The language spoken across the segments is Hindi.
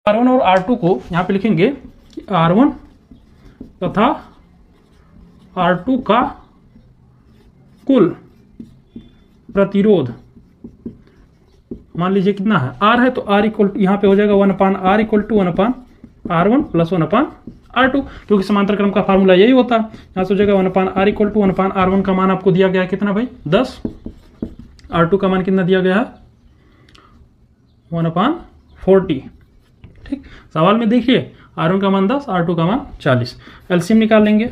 R1 और R2 को यहाँ पे लिखेंगे R1 तथा R2 का कुल प्रतिरोध मान लीजिए कितना है, R है तो R इक्वल टू यहाँ पे हो जाएगा 1/R equal to 1/R1 plus 1/R2, क्योंकि समांतर क्रम का फार्मूला यही होता है। यहाँ से हो जाएगा 1/R इक्वल टू 1/R1 का मान आपको दिया गया है कितना भाई 10, R2 का मान कितना दिया गया है 1/40। ठीक, सवाल में देखिए R1 का मान 10, R2 का मान 40। एलसीएम निकाल लेंगे,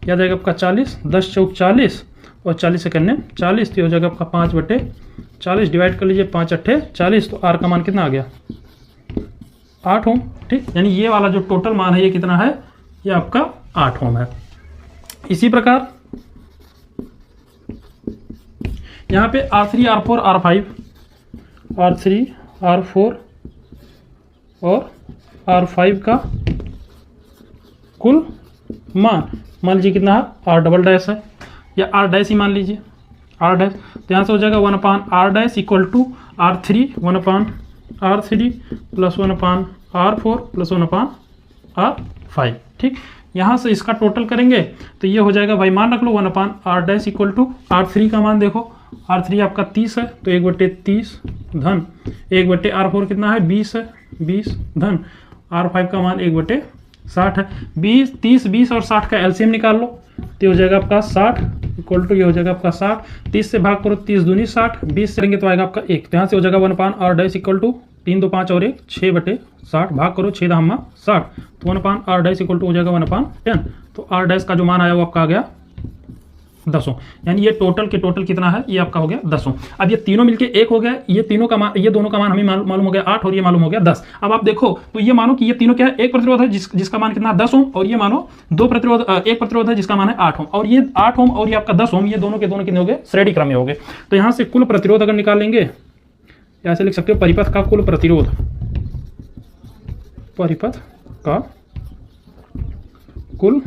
क्या जाएगा आपका 40, 10 चौक 40 और 40 से करने 40, तो हो जाएगा आपका 5/40, डिवाइड कर लीजिए 5 अट्ठे 40, तो R का मान कितना आ गया 8 ओम। ठीक, यानी ये वाला जो टोटल मान है ये कितना है, ये आपका 8 ओम है। इसी प्रकार यहाँ पे R3, R4, R5, R3, R4 और R5 का कुल मान लीजिए कितना है, R डबल डैश है या R डैश ही मान लीजिए R डैश, तो यहाँ से हो जाएगा 1/R dash equal to R3 1/R3 plus 1/R4 plus 1/R5। ठीक, यहाँ से इसका टोटल करेंगे तो ये हो जाएगा भाई, मान रख लो 1/R dash equal to R3 का मान देखो, R3 आपका 30 है तो 1/30 धन 1/R4 कितना है 20 है, 20 धन R5 का मान 1/60 है। 20, 30, 20 और 60 का एलसीएम निकाल लो तो हो जाएगा आपका 60 इक्वल टू ये हो जाएगा आपका 60, 30 से भाग करो 30 दूनी 60, 20 से करेंगे तो आएगा आपका 1, तो यहाँ से हो जाएगा 1/R डैश इक्वल टू 3 2 5 और 1 6/60 भाग करो 6 दाम 60, तो 1/R डैश इक्वल टू हो जाएगा 1/10, तो R डैश का जो मान आया वो आपका आ गया 10, यानी ये टोटल के टोटल कितना है, ये आपका हो गया 10। अब ये तीनों मिलके एक हो गया, ये तीनों का मान, ये दोनों का मान हमें मालूम हो गया 8 और ये मालूम हो गया 10। अब आप देखो तो ये मानो कि ये तीनों क्या है, एक प्रतिरोध है जिसका मान कितना 10 ओम, और ये मानो एक प्रतिरोध है जिसका मान है 8 ओम, और ये 8 ओम और ये आपका 10 ओम, ये दोनों के दोनों कितने हो गए, श्रेणी क्रम में हो गए। तो यहाँ से कुल प्रतिरोध अगर निकालेंगे, ऐसे लिख सकते हो परिपथ का कुल प्रतिरोध, परिपथ का कुल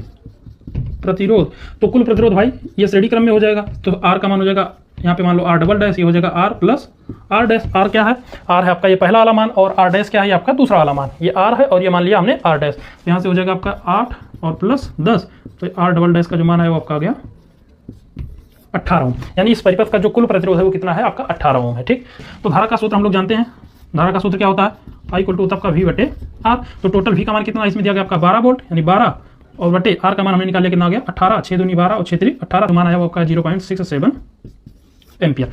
प्रतिरोध, तो कुल प्रतिरोध भाई ये श्रेणी क्रम में हो जाएगा, तो R का मान हो जाएगा यहाँ पे मान लो R डबल डैश, ये हो जाएगा R plus R dash. R क्या है, R है आपका ये पहला वाला मान, और R डैश क्या है, ये आपका दूसरा वाला मान, ये R है और ये मान लिया हमने R डैश, तो यहाँ से हो जाएगा आपका 8 और प्लस 10, तो R डबल डैश का जो मान है वो आपका आ गया 18 ओम, यानी इस परिपथ का जो कुल प्रतिरोध है वो कितना है आपका 18 ओम है। ठीक, तो धारा का सूत्र हम लोग जानते हैं, धारा का सूत्र क्या होता है, I इक्वल टू तब का V/R, तो टोटल V का मान कितना इसमें दिया गया आपका 12 वोल्ट, यानी 12 और बटे R का मान हमने निकाल लिया कितना आ गया 18, 6 दूनी 12 और 6 3 18, तो मान आया वो आपका 0.67 एम्पियर।